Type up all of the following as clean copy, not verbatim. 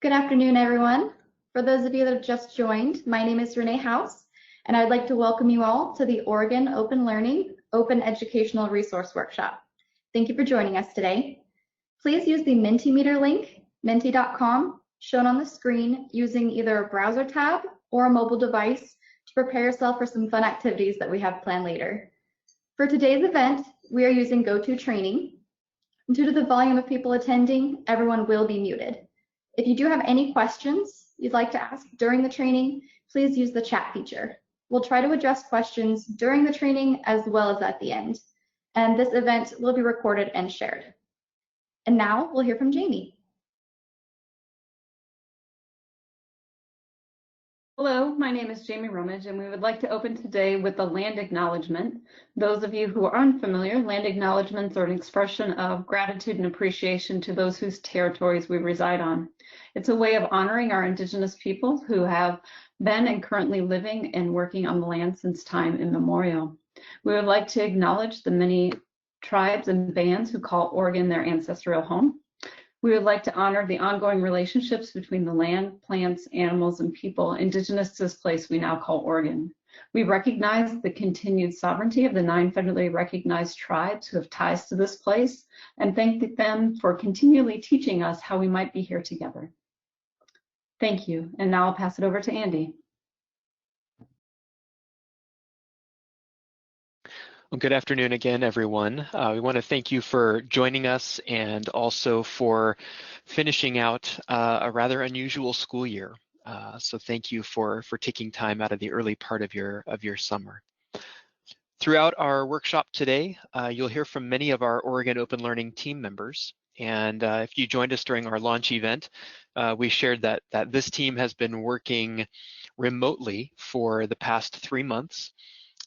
Good afternoon, everyone. For those of you that have just joined, my name is Renee House, and I'd like to welcome you all to the Oregon Open Learning Open Educational Resource Workshop. Thank you for joining us today. Please use the Mentimeter link, menti.com, shown on the screen using either a browser tab or a mobile device to prepare yourself for some fun activities that we have planned later. For today's event, we are using GoToTraining. Due to the volume of people attending, everyone will be muted. If you do have any questions you'd like to ask during the training, please use the chat feature. We'll try to address questions during the training as well as at the end. And this event will be recorded and shared. And now we'll hear from Jamie. Hello, my name is Jamie Romage, and we would like to open today with a land acknowledgement. Those of you who are unfamiliar, land acknowledgements are an expression of gratitude and appreciation to those whose territories we reside on. It's a way of honoring our Indigenous peoples who have been and currently living and working on the land since time immemorial. We would like to acknowledge the many tribes and bands who call Oregon their ancestral home. We would like to honor the ongoing relationships between the land, plants, animals, and people indigenous to this place we now call Oregon. We recognize the continued sovereignty of the 9 federally recognized tribes who have ties to this place and thank them for continually teaching us how we might be here together. Thank you, and now I'll pass it over to Andy. Well, good afternoon again, everyone. We want to thank you for joining us and also for finishing out a rather unusual school year. So thank you for taking time out of the early part of your summer. Throughout our workshop today, you'll hear from many of our Oregon Open Learning team members. And if you joined us during our launch event, we shared that this team has been working remotely for the past 3 months.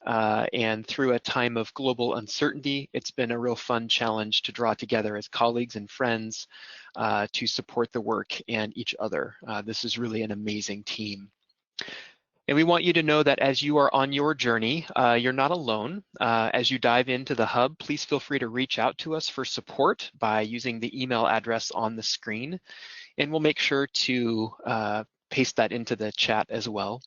And through a time of global uncertainty, it's been a real fun challenge to draw together as colleagues and friends to support the work and each other. This is really an amazing team. And we want you to know that as you are on your journey, you're not alone. As you dive into the hub, please feel free to reach out to us for support by using the email address on the screen. And we'll make sure to paste that into the chat as well.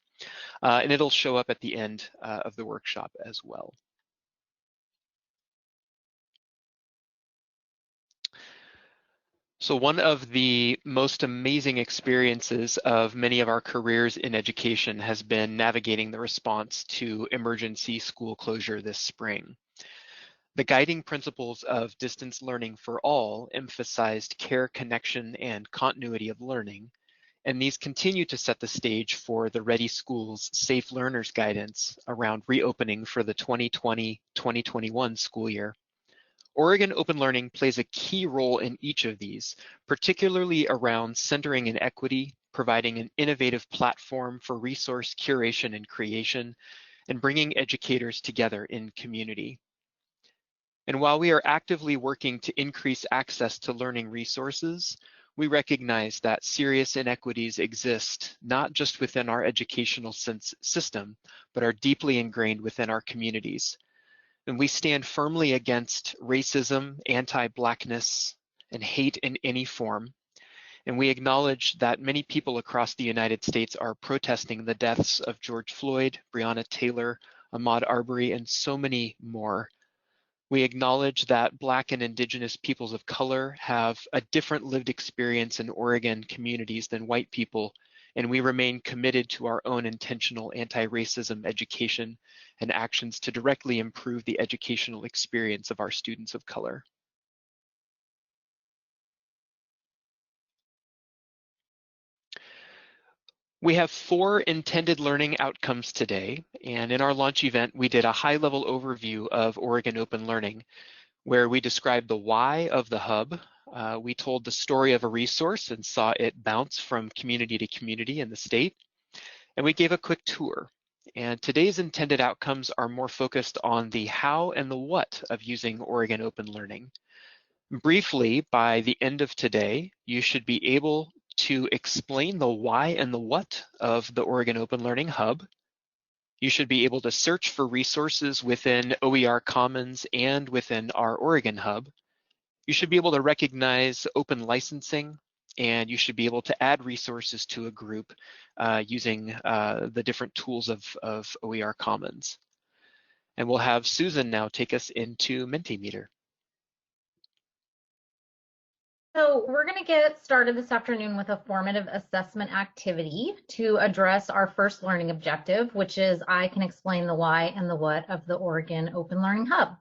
And it'll show up at the end of the workshop as well. So one of the most amazing experiences of many of our careers in education has been navigating the response to emergency school closure this spring. The guiding principles of distance learning for all emphasized care, connection, and continuity of learning. And these continue to set the stage for the Ready Schools Safe Learners Guidance around reopening for the 2020-2021 school year. Oregon Open Learning plays a key role in each of these, particularly around centering in equity, providing an innovative platform for resource curation and creation, and bringing educators together in community. And while we are actively working to increase access to learning resources, we recognize that serious inequities exist not just within our educational system, but are deeply ingrained within our communities. And we stand firmly against racism, anti-Blackness, and hate in any form. And we acknowledge that many people across the United States are protesting the deaths of George Floyd, Breonna Taylor, Ahmaud Arbery, and so many more. We acknowledge that Black and Indigenous peoples of color have a different lived experience in Oregon communities than white people, and we remain committed to our own intentional anti-racism education and actions to directly improve the educational experience of our students of color. We have 4 intended learning outcomes today, and in our launch event, we did a high-level overview of Oregon Open Learning, where we described the why of the hub. We told the story of a resource and saw it bounce from community to community in the state, and we gave a quick tour. And today's intended outcomes are more focused on the how and the what of using Oregon Open Learning. Briefly, by the end of today, you should be able to explain the why and the what of the Oregon Open Learning Hub. You should be able to search for resources within OER Commons and within our Oregon Hub. You should be able to recognize open licensing and you should be able to add resources to a group using the different tools of OER Commons. And we'll have Susan now take us into Mentimeter. So we're going to get started this afternoon with a formative assessment activity to address our first learning objective, which is I can explain the why and the what of the Oregon Open Learning Hub.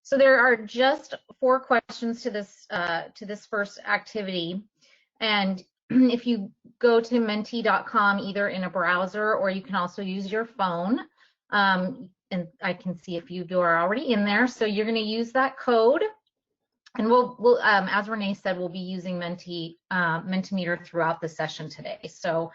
So there are just 4 questions to this first activity. And if you go to menti.com, either in a browser or you can also use your phone, and I can see if you are already in there. So you're going to use that code. And we'll as Renee said, we'll be using Mentimeter throughout the session today. So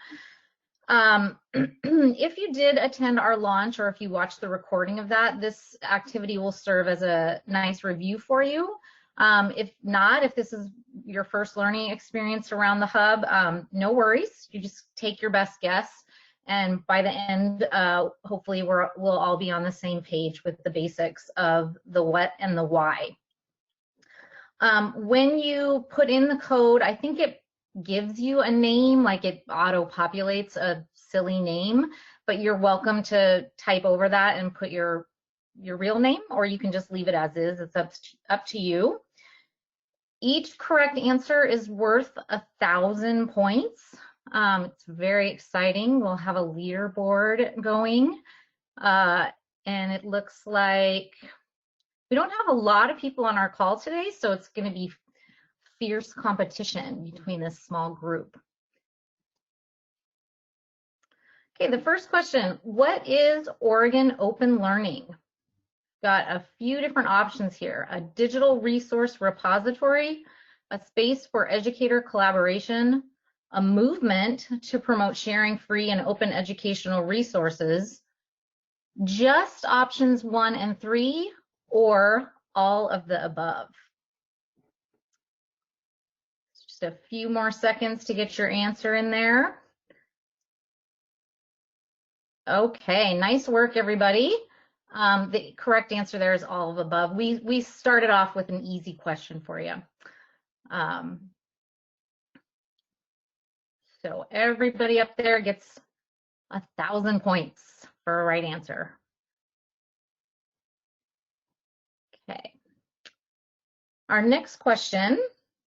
if you did attend our launch, or if you watched the recording of that, this activity will serve as a nice review for you. If not, if this is your first learning experience around the hub, no worries. You just take your best guess. And by the end, hopefully we'll all be on the same page with the basics of the what and the why. When you put in the code, I think it gives you a name, like it auto-populates a silly name, but you're welcome to type over that and put your real name, or you can just leave it as is. It's up to you. Each correct answer is worth 1,000 points. It's very exciting. We'll have a leaderboard going, and it looks like we don't have a lot of people on our call today, so it's going to be fierce competition between this small group. Okay, the first question, what is Oregon Open Learning? Got a few different options here. A digital resource repository, a space for educator collaboration, a movement to promote sharing free and open educational resources, just options 1 and 3, or all of the above. Just a few more seconds to get your answer in there. Okay, nice work, everybody. The correct answer there is all of the above. We started off with an easy question for you. So everybody up there gets 1,000 points for a right answer. Okay. Our next question,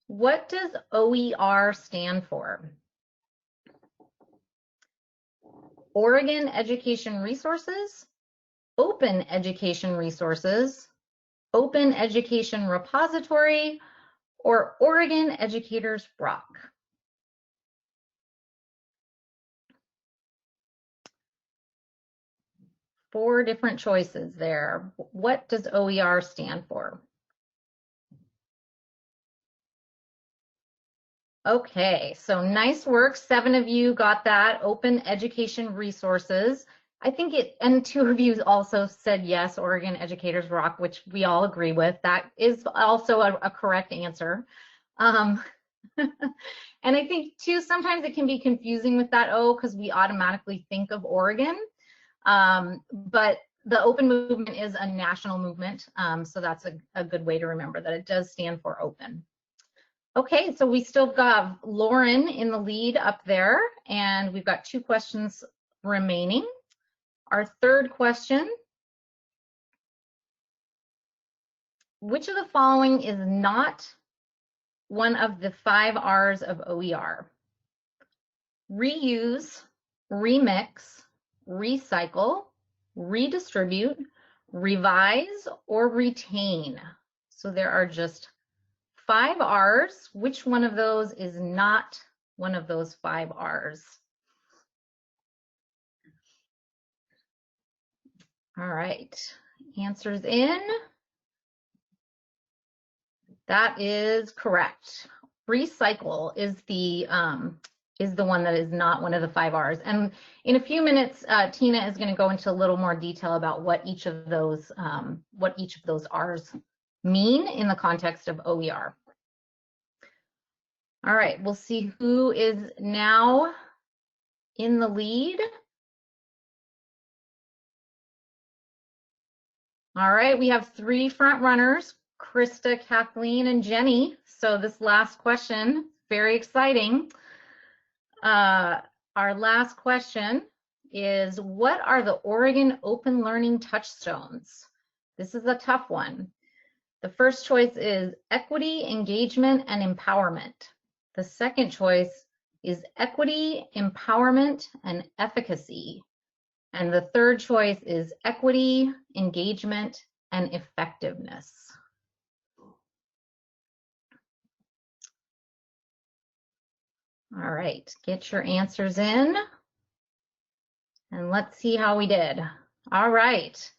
what does OER stand for? Oregon Education Resources, Open Education Resources, Open Education Repository, or Oregon Educators Rock? Four different choices there. What does OER stand for? Okay, so nice work. 7 of you got that. Open Education Resources. I think and 2 of you also said yes, Oregon Educators Rock, which we all agree with. That is also a correct answer. And I think too, sometimes it can be confusing with that O because we automatically think of Oregon. But the open movement is a national movement. So that's a good way to remember that it does stand for open. Okay, so we still got Lauren in the lead up there, and we've got 2 questions remaining. Our third question, which of the following is not one of the 5 R's of OER? Reuse, remix, recycle, redistribute, revise, or retain. So there are just 5 R's. Which one of those is not one of those 5 R's? All right, answers in. That is correct. Recycle is the one that is not one of the 5 R's. And in a few minutes, Tina is going to go into a little more detail about what each of those R's mean in the context of OER. All right, we'll see who is now in the lead. All right, we have 3 front runners, Krista, Kathleen, and Jenny. So this last question very exciting. Our last question is, what are the Oregon Open Learning touchstones? This is a tough one. The first choice is equity, engagement, and empowerment. The second choice is equity, empowerment, and efficacy. And the third choice is equity, engagement, and effectiveness. All right, get your answers in. And let's see how we did. All right.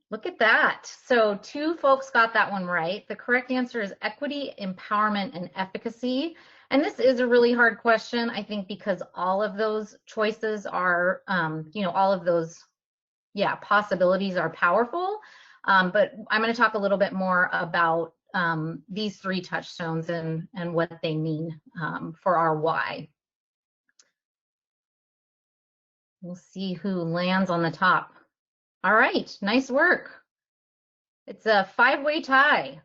Look at that. So 2 folks got that one right. The correct answer is equity, empowerment, and efficacy. And this is a really hard question, I think, because all of those choices are, all of those, possibilities are powerful. But I'm going to talk a little bit more about these 3 touchstones and what they mean for our why. We'll see who lands on the top. All right, nice work. It's a 5-way tie.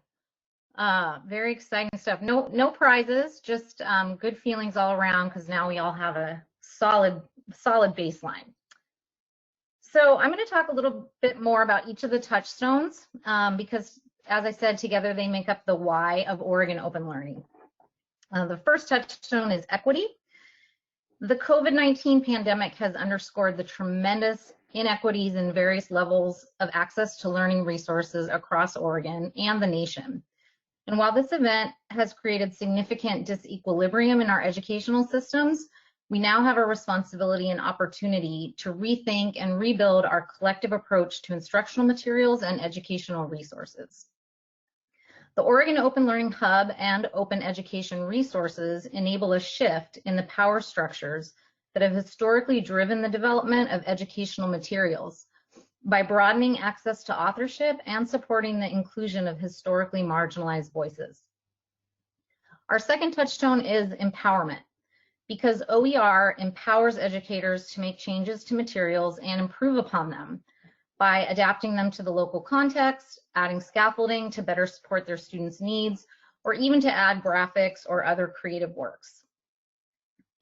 Very exciting stuff. No prizes, just good feelings all around, because now we all have a solid baseline. So I'm going to talk a little bit more about each of the touchstones because, as I said, together they make up the why of Oregon Open Learning. The first touchstone is equity. The COVID-19 pandemic has underscored the tremendous inequities in various levels of access to learning resources across Oregon and the nation. And while this event has created significant disequilibrium in our educational systems, we now have a responsibility and opportunity to rethink and rebuild our collective approach to instructional materials and educational resources. The Oregon Open Learning Hub and Open Education Resources enable a shift in the power structures that have historically driven the development of educational materials by broadening access to authorship and supporting the inclusion of historically marginalized voices. Our second touchstone is empowerment, because OER empowers educators to make changes to materials and improve upon them by adapting them to the local context, adding scaffolding to better support their students' needs, or even to add graphics or other creative works.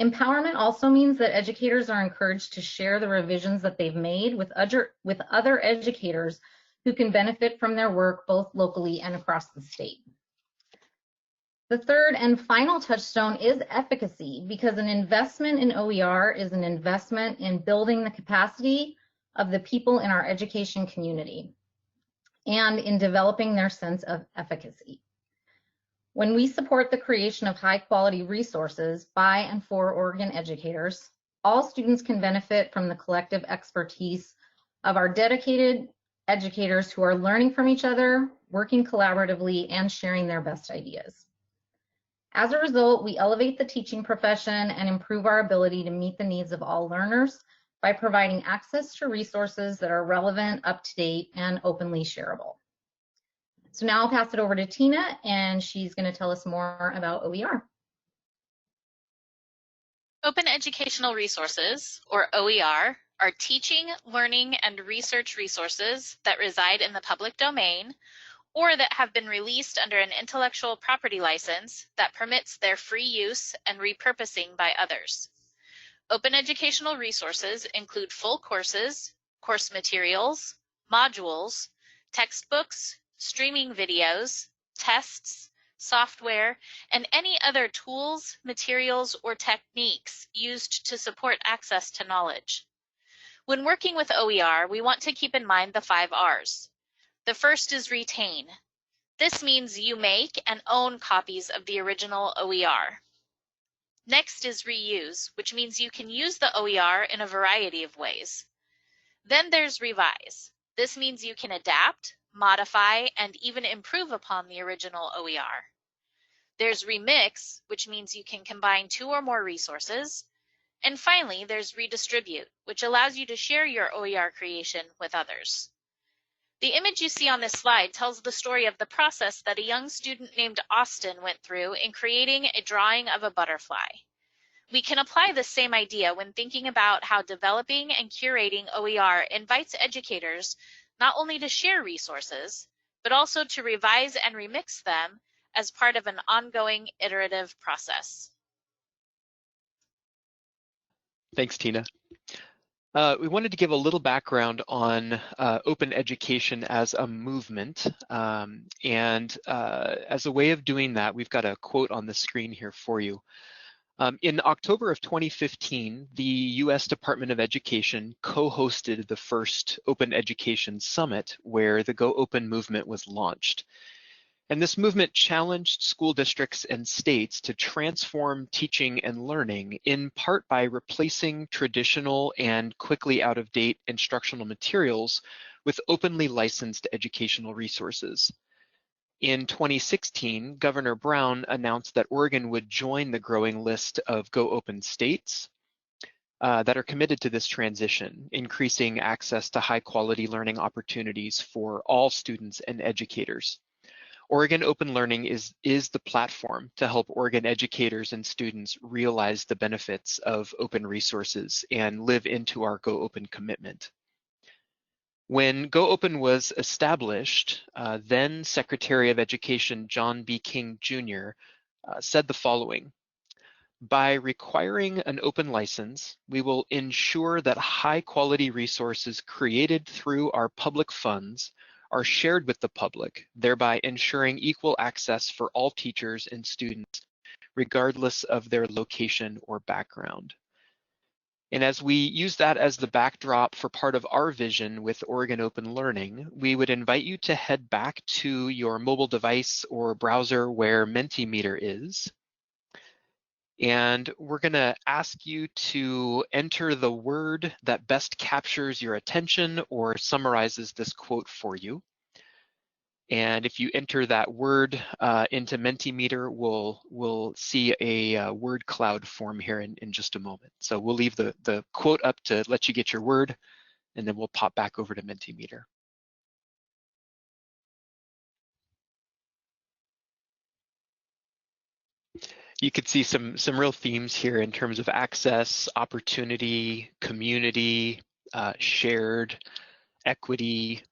Empowerment also means that educators are encouraged to share the revisions that they've made with other educators who can benefit from their work both locally and across the state. The third and final touchstone is efficacy, because an investment in OER is an investment in building the capacity of the people in our education community and in developing their sense of efficacy. When we support the creation of high-quality resources by and for Oregon educators, all students can benefit from the collective expertise of our dedicated educators who are learning from each other, working collaboratively, and sharing their best ideas. As a result, we elevate the teaching profession and improve our ability to meet the needs of all learners by providing access to resources that are relevant, up-to-date, and openly shareable. So now I'll pass it over to Tina, and she's going to tell us more about OER. Open Educational Resources, or OER, are teaching, learning, and research resources that reside in the public domain or that have been released under an intellectual property license that permits their free use and repurposing by others. Open educational resources include full courses, course materials, modules, textbooks, streaming videos, tests, software, and any other tools, materials, or techniques used to support access to knowledge. When working with OER, we want to keep in mind the 5 R's. The first is retain. This means you make and own copies of the original OER. Next is reuse, which means you can use the OER in a variety of ways. Then there's revise. This means you can adapt, modify, and even improve upon the original OER. There's remix, which means you can combine 2 or more resources. And finally, there's redistribute, which allows you to share your OER creation with others. The image you see on this slide tells the story of the process that a young student named Austin went through in creating a drawing of a butterfly. We can apply the same idea when thinking about how developing and curating OER invites educators not only to share resources, but also to revise and remix them as part of an ongoing iterative process. Thanks, Tina. We wanted to give a little background on open education as a movement. And as a way of doing that, we've got a quote on the screen here for you. In October of 2015, the US Department of Education co-hosted the first Open Education Summit, where the Go Open movement was launched. And this movement challenged school districts and states to transform teaching and learning, in part by replacing traditional and quickly out-of-date instructional materials with openly licensed educational resources. In 2016, Governor Brown announced that Oregon would join the growing list of Go Open states that are committed to this transition, increasing access to high-quality learning opportunities for all students and educators. Oregon Open Learning is the platform to help Oregon educators and students realize the benefits of open resources and live into our Go Open commitment. When Go Open was established, then Secretary of Education John B. King Jr. Said the following: "By requiring an open license, we will ensure that high-quality resources created through our public funds are shared with the public, thereby ensuring equal access for all teachers and students, regardless of their location or background." And as we use that as the backdrop for part of our vision with Oregon Open Learning, we would invite you to head back to your mobile device or browser where Mentimeter is. And we're going to ask you to enter the word that best captures your attention or summarizes this quote for you. And if you enter that word into Mentimeter, we'll see a word cloud form here in just a moment. So we'll leave the quote up to let you get your word, and then we'll pop back over to Mentimeter. You could see some real themes here in terms of access, opportunity, community, shared, equity.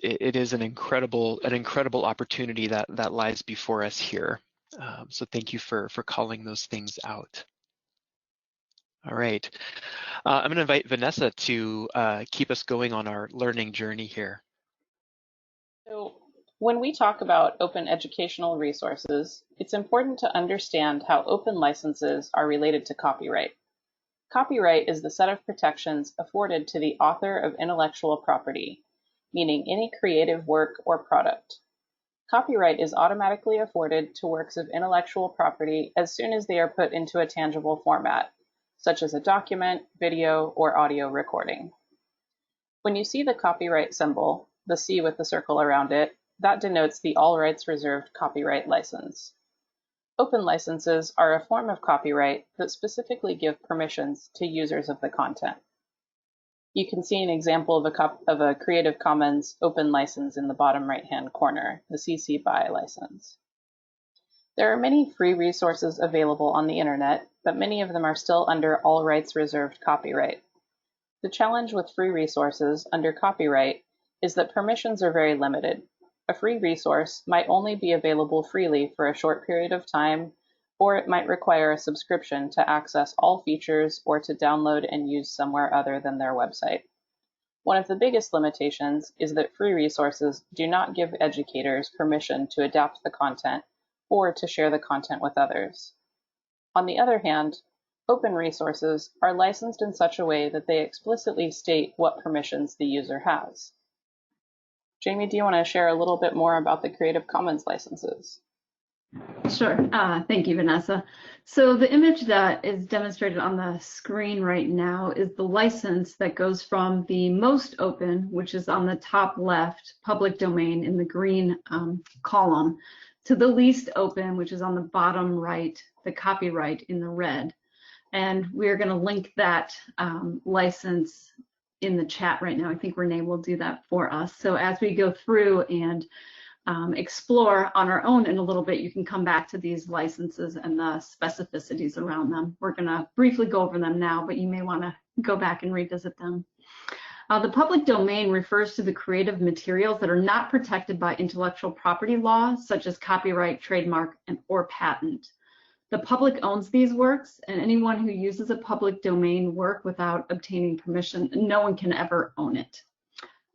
It is an incredible opportunity that lies before us here. So thank you for calling those things out. All right, I'm going to invite Vanessa to keep us going on our learning journey here. So when we talk about open educational resources, it's important to understand how open licenses are related to copyright. Copyright is the set of protections afforded to the author of intellectual property, meaning any creative work or product. Copyright is automatically afforded to works of intellectual property as soon as they are put into a tangible format, such as a document, video, or audio recording. When you see the copyright symbol, the C with the circle around it, that denotes the all rights reserved copyright license. Open licenses are a form of copyright that specifically give permissions to users of the content. You can see an example of a Creative Commons open license in the bottom right-hand corner, the CC BY license. There are many free resources available on the internet, but many of them are still under all rights reserved copyright. The challenge with free resources under copyright is that permissions are very limited. A free resource might only be available freely for a short period of time, or it might require a subscription to access all features or to download and use somewhere other than their website. One of the biggest limitations is that free resources do not give educators permission to adapt the content or to share the content with others. On the other hand, open resources are licensed in such a way that they explicitly state what permissions the user has. Jamie, do you want to share a little bit more about the Creative Commons licenses? Sure. Thank you, Vanessa. So the image that is demonstrated on the screen right now is the license that goes from the most open, which is on the top left, public domain in the green column, to the least open, which is on the bottom right, the copyright in the red. And we're going to link that license in the chat right now. I think Renee will do that for us. So as we go through and explore on our own in a little bit, you can come back to these licenses and the specificities around them. We're going to briefly go over them now, but you may want to go back and revisit them. The public domain refers to the creative materials that are not protected by intellectual property law, such as copyright, trademark, or patent. The public owns these works, and anyone who uses a public domain work without obtaining permission, no one can ever own it.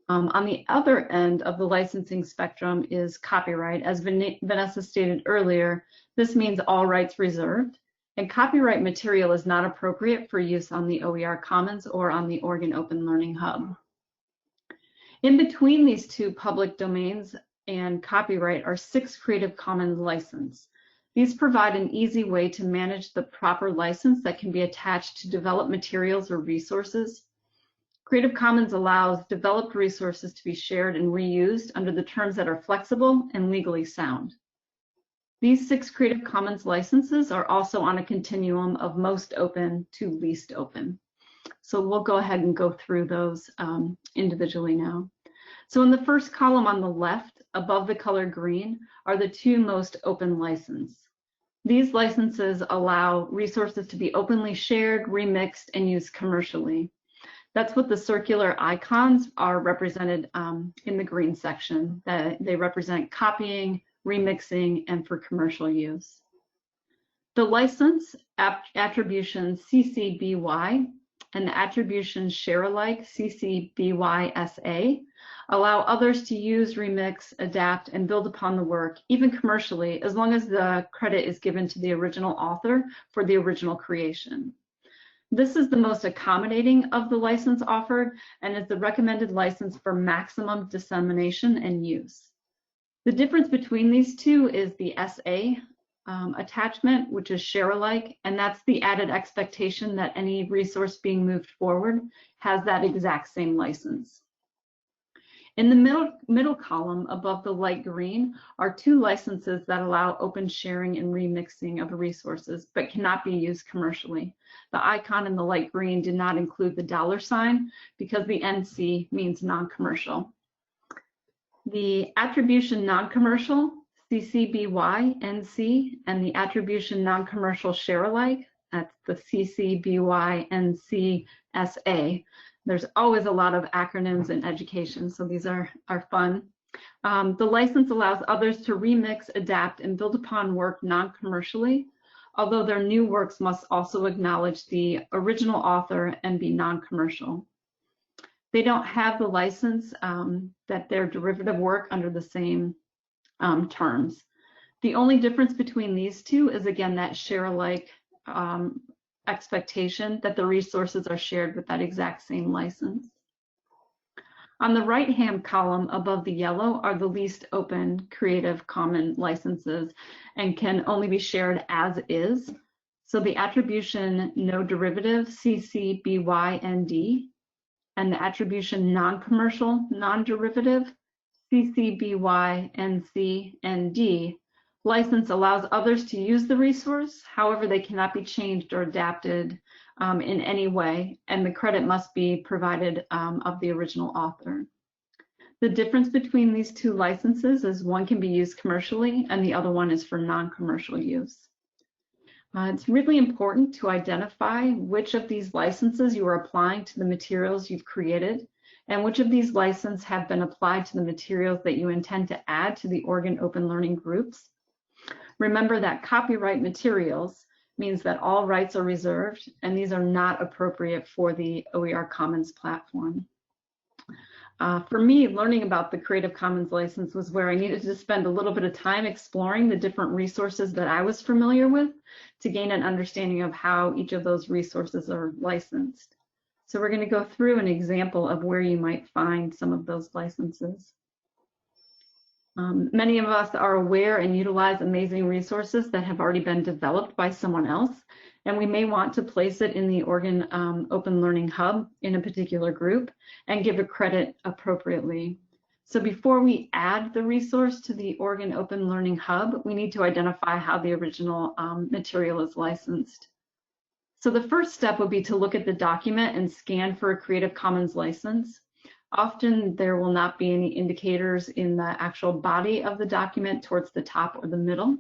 On the other end of the licensing spectrum is copyright. As Vanessa stated earlier, this means all rights reserved, and copyright material is not appropriate for use on the OER Commons or on the Oregon Open Learning Hub. In between these two public domains and copyright are 6 Creative Commons licenses. These provide an easy way to manage the proper license that can be attached to developed materials or resources. Creative Commons allows developed resources to be shared and reused under the terms that are flexible and legally sound. These 6 Creative Commons licenses are also on a continuum of most open to least open. So we'll go ahead and go through those individually now. So in the first column on the left, above the color green, are the 2 most open licenses. These licenses allow resources to be openly shared, remixed, and used commercially. That's what the circular icons are represented in the green section. They represent copying, remixing, and for commercial use. The license attribution CC BY and the attribution share-alike CC BY SA allow others to use, remix, adapt, and build upon the work, even commercially, as long as the credit is given to the original author for the original creation. This is the most accommodating of the license offered and is the recommended license for maximum dissemination and use. The difference between these two is the SA attachment, which is share-alike, and that's the added expectation that any resource being moved forward has that exact same license. In the middle column above the light green are 2 licenses that allow open sharing and remixing of resources, but cannot be used commercially. The icon in the light green did not include the $ because the NC means non-commercial. The attribution non-commercial, CC-BY NC, and the attribution non-commercial share-alike, that's the CC-BY NC SA. There's always a lot of acronyms in education, so these are fun. The license allows others to remix, adapt, and build upon work non-commercially, although their new works must also acknowledge the original author and be non-commercial. They don't have the license that their derivative work under the same terms. The only difference between these two is, again, that share-alike expectation that the resources are shared with that exact same license. On the right-hand column above the yellow are the least open Creative Commons licenses and can only be shared as is. So the attribution no derivative, CC BY ND, and the attribution non-commercial non-derivative, CC BY NC ND, license allows others to use the resource. However, they cannot be changed or adapted in any way, and the credit must be provided of the original author. The difference between these 2 licenses is one can be used commercially and the other one is for non-commercial use. It's really important to identify which of these licenses you are applying to the materials you've created and which of these licenses have been applied to the materials that you intend to add to the Oregon Open Learning groups. Remember that copyright materials means that all rights are reserved, and these are not appropriate for the OER Commons platform. For me, learning about the Creative Commons license was where I needed to spend a little bit of time exploring the different resources that I was familiar with to gain an understanding of how each of those resources are licensed. So we're going to go through an example of where you might find some of those licenses. Many of us are aware and utilize amazing resources that have already been developed by someone else, and we may want to place it in the Oregon Open Learning Hub in a particular group and give a credit appropriately. So before we add the resource to the Oregon Open Learning Hub, we need to identify how the original material is licensed. So the first step would be to look at the document and scan for a Creative Commons license. Often there will not be any indicators in the actual body of the document towards the top or the middle.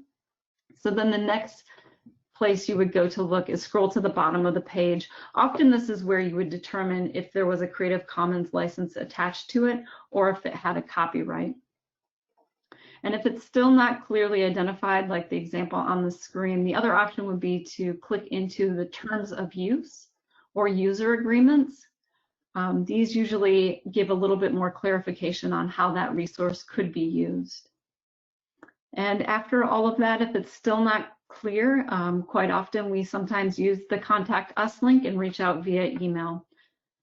So then the next place you would go to look is scroll to the bottom of the page. Often this is where you would determine if there was a Creative Commons license attached to it or if it had a copyright. And if it's still not clearly identified, like the example on the screen, the other option would be to click into the terms of use or user agreements. These usually give a little bit more clarification on how that resource could be used. And after all of that, if it's still not clear, quite often we sometimes use the Contact Us link and reach out via email.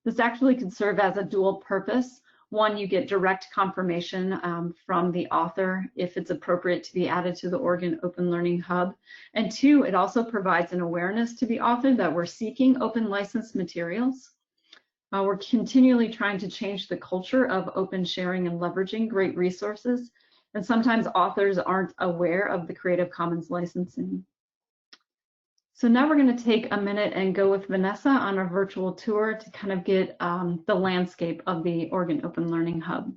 This actually can serve as a dual purpose. One, you get direct confirmation from the author if it's appropriate to be added to the Oregon Open Learning Hub. And two, it also provides an awareness to the author that we're seeking open license materials. We're continually trying to change the culture of open sharing and leveraging great resources. And sometimes authors aren't aware of the Creative Commons licensing. So now we're going to take a minute and go with Vanessa on a virtual tour to kind of get the landscape of the Oregon Open Learning Hub.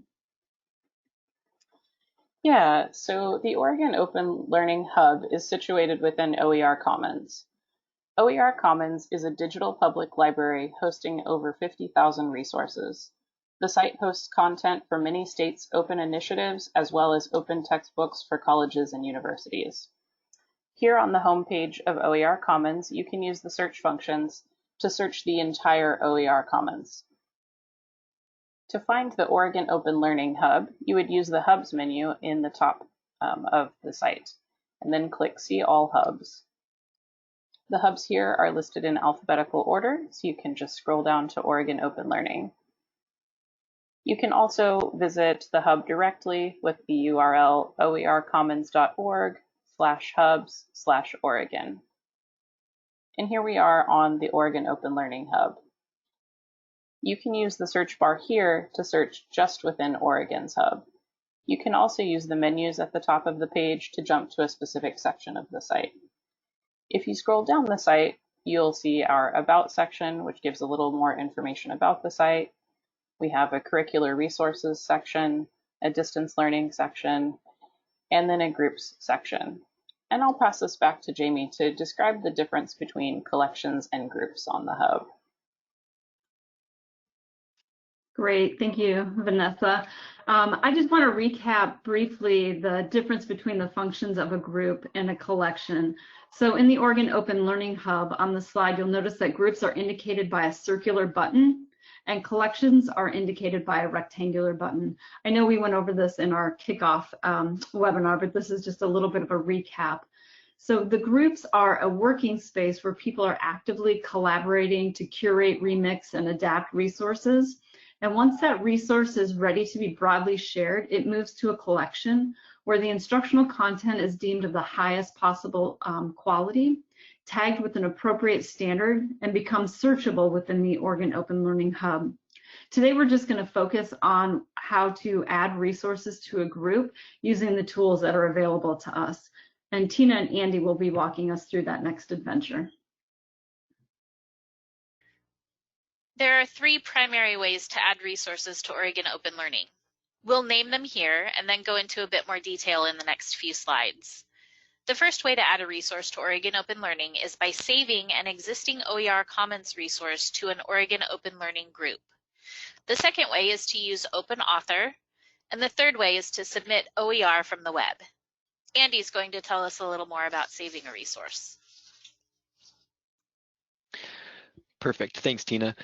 Yeah, so the Oregon Open Learning Hub is situated within OER Commons. OER Commons is a digital public library hosting over 50,000 resources. The site hosts content for many states' open initiatives, as well as open textbooks for colleges and universities. Here on the homepage of OER Commons, you can use the search functions to search the entire OER Commons. To find the Oregon Open Learning Hub, you would use the Hubs menu in the top of the site, and then click See All Hubs. The hubs here are listed in alphabetical order, so you can just scroll down to Oregon Open Learning. You can also visit the hub directly with the URL oercommons.org/hubs/Oregon. And here we are on the Oregon Open Learning Hub. You can use the search bar here to search just within Oregon's hub. You can also use the menus at the top of the page to jump to a specific section of the site. If you scroll down the site, you'll see our About section, which gives a little more information about the site. We have a curricular resources section, a distance learning section, and then a groups section. And I'll pass this back to Jamie to describe the difference between collections and groups on the hub. Great, thank you, Vanessa. I just want to recap briefly the difference between the functions of a group and a collection. So in the Oregon Open Learning Hub on the slide, you'll notice that groups are indicated by a circular button and collections are indicated by a rectangular button. I know we went over this in our kickoff webinar, but this is just a little bit of a recap. So the groups are a working space where people are actively collaborating to curate, remix, and adapt resources. And once that resource is ready to be broadly shared, it moves to a collection where the instructional content is deemed of the highest possible quality, tagged with an appropriate standard, and becomes searchable within the Oregon Open Learning Hub. Today, we're just going to focus on how to add resources to a group using the tools that are available to us. And Tina and Andy will be walking us through that next adventure. There are three primary ways to add resources to Oregon Open Learning. We'll name them here and then go into a bit more detail in the next few slides. The first way to add a resource to Oregon Open Learning is by saving an existing OER Commons resource to an Oregon Open Learning group. The second way is to use Open Author, and the third way is to submit OER from the web. Andy's going to tell us a little more about saving a resource. Perfect, thanks Tina.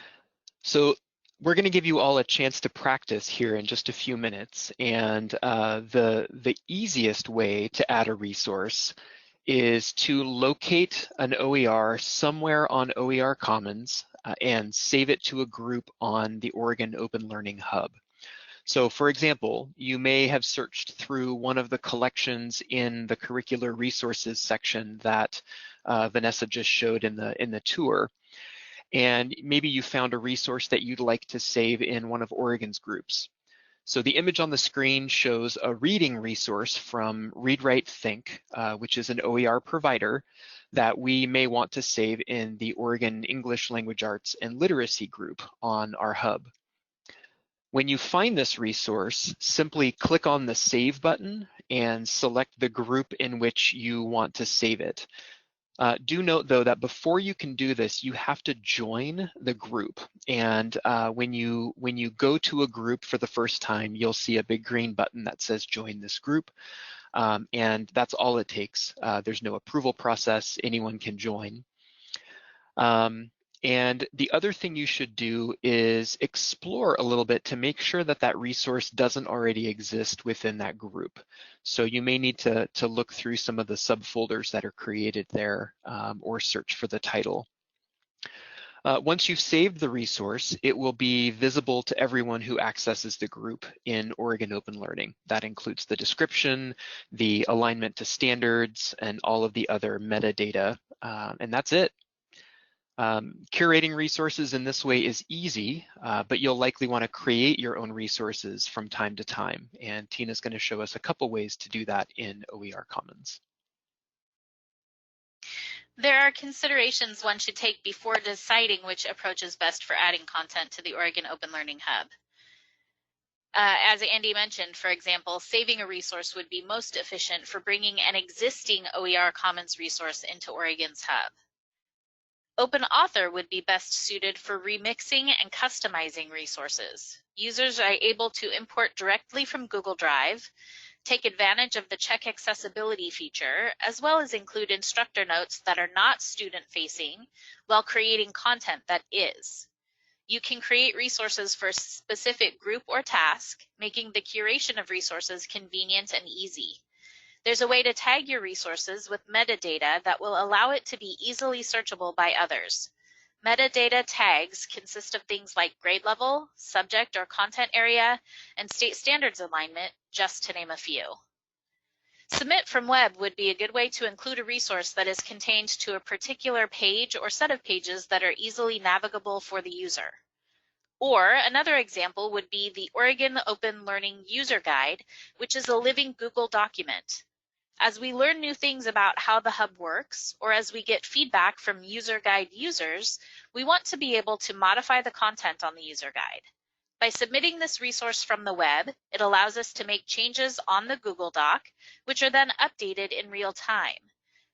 So we're going to give you all a chance to practice here in just a few minutes, and the easiest way to add a resource is to locate an OER somewhere on OER Commons and save it to a group on the Oregon Open Learning Hub. So for example, you may have searched through one of the collections in the curricular resources section that Vanessa just showed in the tour. And maybe you found a resource that you'd like to save in one of Oregon's groups. So the image on the screen shows a reading resource from Read Write Think, which is an OER provider that we may want to save in the Oregon English Language Arts and Literacy group on our hub. When you find this resource, simply click on the Save button and select the group in which you want to save it. Do note, though, that before you can do this, you have to join the group. And when you go to a group for the first time, you'll see a big green button that says join this group. And that's all it takes. There's no approval process. Anyone can join. And the other thing you should do is explore a little bit to make sure that that resource doesn't already exist within that group. So you may need to look through some of the subfolders that are created there, or search for the title. Once you've saved the resource, it will be visible to everyone who accesses the group in Oregon Open Learning. That includes the description, the alignment to standards, and all of the other metadata, and that's it. Curating resources in this way is easy, but you'll likely want to create your own resources from time to time. And Tina's going to show us a couple ways to do that in OER Commons. There are considerations one should take before deciding which approach is best for adding content to the Oregon Open Learning Hub. As Andy mentioned, for example, saving a resource would be most efficient for bringing an existing OER Commons resource into Oregon's hub. Open Author would be best suited for remixing and customizing resources. Users are able to import directly from Google Drive, take advantage of the check accessibility feature, as well as include instructor notes that are not student-facing while creating content that is. You can create resources for a specific group or task, making the curation of resources convenient and easy. There's a way to tag your resources with metadata that will allow it to be easily searchable by others. Metadata tags consist of things like grade level, subject or content area, and state standards alignment, just to name a few. Submit from web would be a good way to include a resource that is contained to a particular page or set of pages that are easily navigable for the user. Or another example would be the Oregon Open Learning User Guide, which is a living Google document. As we learn new things about how the hub works, or as we get feedback from user guide users, we want to be able to modify the content on the user guide. By submitting this resource from the web, it allows us to make changes on the Google Doc, which are then updated in real time.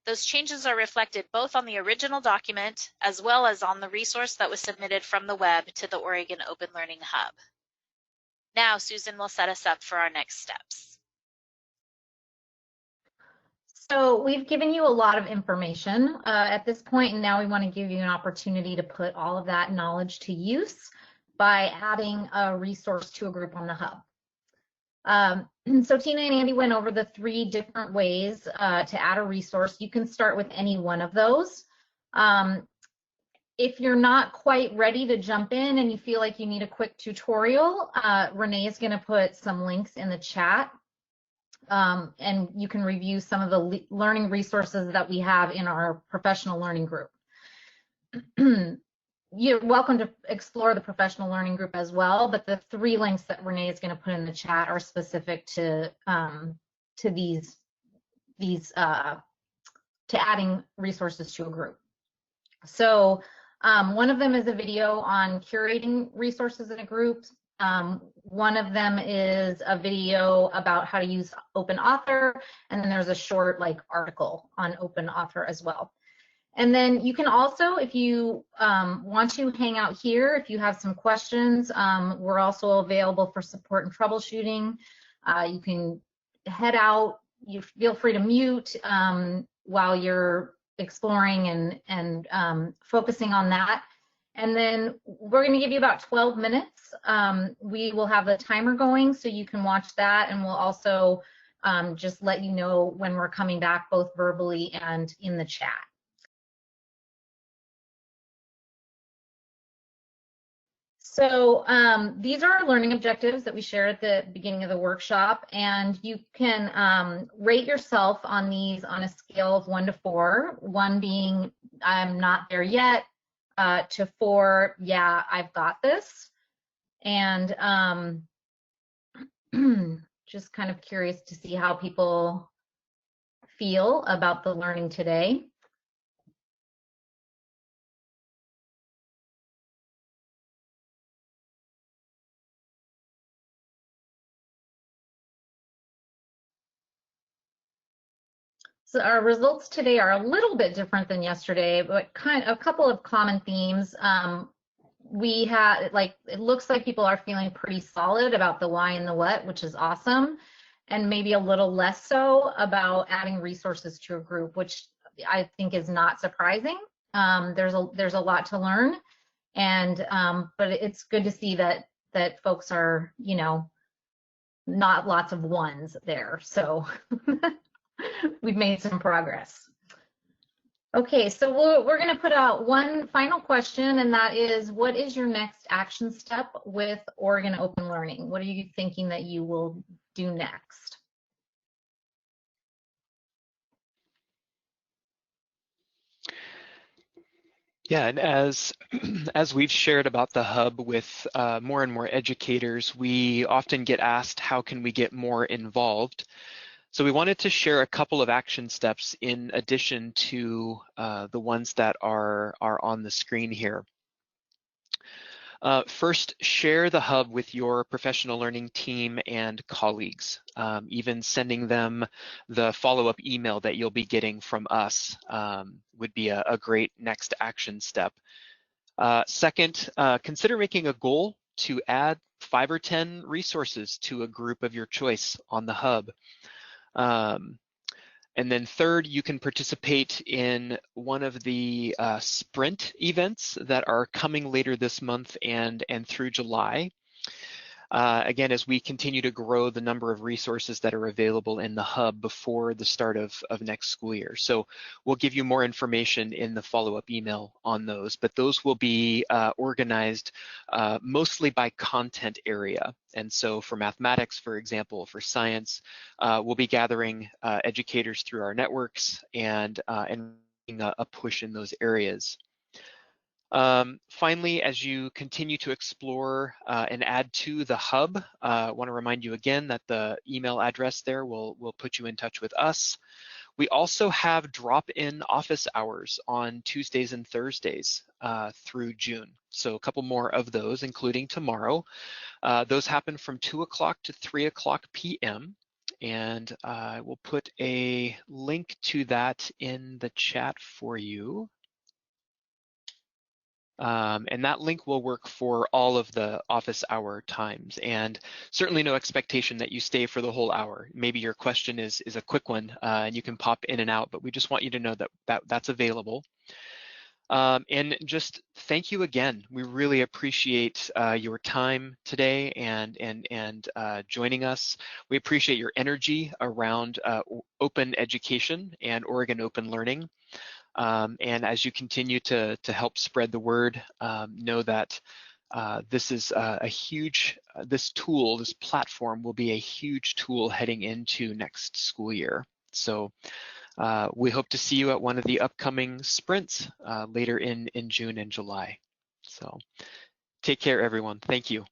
Those changes are reflected both on the original document as well as on the resource that was submitted from the web to the Oregon Open Learning Hub. Now, Susan will set us up for our next steps. So we've given you a lot of information at this point, and now we want to give you an opportunity to put all of that knowledge to use by adding a resource to a group on the hub. So Tina and Andy went over the 3 different ways to add a resource. You can start with any one of those. If you're not quite ready to jump in and you feel like you need a quick tutorial, Renee is going to put some links in the chat. And you can review some of the learning resources that we have in our professional learning group. You're welcome to explore the professional learning group as well, but the 3 links that Renee is going to put in the chat are specific to these to adding resources to a group. So one of them is a video on curating resources in a group. One of them is a video about how to use Open Author, and then there's a short article on Open Author as well. And then you can also, if you want to hang out here, if you have some questions, we're also available for support and troubleshooting. You can head out, you feel free to mute while you're exploring and focusing on that. And then we're going to give you about 12 minutes. We will have a timer going so you can watch that, and we'll also just let you know when we're coming back, both verbally and in the chat. So these are our learning objectives that we shared at the beginning of the workshop, and you can rate yourself on these on a scale of 1 to 4, 1 being I'm not there yet, to 4, yeah, I've got this. And just kind of curious to see how people feel about the learning today. So our results today are a little bit different than yesterday, but a couple of common themes. We had, like, it looks like people are feeling pretty solid about the why and the what, which is awesome, and maybe a little less so about adding resources to a group, which I think is not surprising. There's a lot to learn, and but it's good to see that folks are, you know, not lots of ones there. So we've made some progress. Okay, so we're going to put out one final question, and that is, what is your next action step with Oregon Open Learning? What are you thinking that you will do next? Yeah, and as we've shared about the hub with more and more educators, we often get asked, how can we get more involved? So we wanted to share a couple of action steps in addition to the ones that are on the screen here. First, share the hub with your professional learning team and colleagues. Even sending them the follow-up email that you'll be getting from us would be a great next action step. Second, consider making a goal to add 5 or 10 resources to a group of your choice on the hub. And then third, you can participate in one of the sprint events that are coming later this month and through July. Again, as we continue to grow the number of resources that are available in the hub before the start of next school year. So we'll give you more information in the follow-up email on those, but those will be organized mostly by content area. And so for mathematics, for example, for science, we'll be gathering educators through our networks and making a push in those areas. Finally, as you continue to explore and add to the hub, I want to remind you again that the email address there will put you in touch with us. We also have drop-in office hours on Tuesdays and Thursdays through June. So a couple more of those, including tomorrow. Those happen from 2 o'clock to 3 o'clock p.m. And I will put a link to that in the chat for you. And that link will work for all of the office hour times, and certainly no expectation that you stay for the whole hour. Maybe your question is a quick one and you can pop in and out, but we just want you to know that that's available. And just thank you again. We really appreciate your time today and joining us. We appreciate your energy around open education and Oregon Open Learning. And as you continue to help spread the word, know that this is a huge, this platform will be a huge tool heading into next school year. So we hope to see you at one of the upcoming sprints later in June and July. So take care, everyone. Thank you.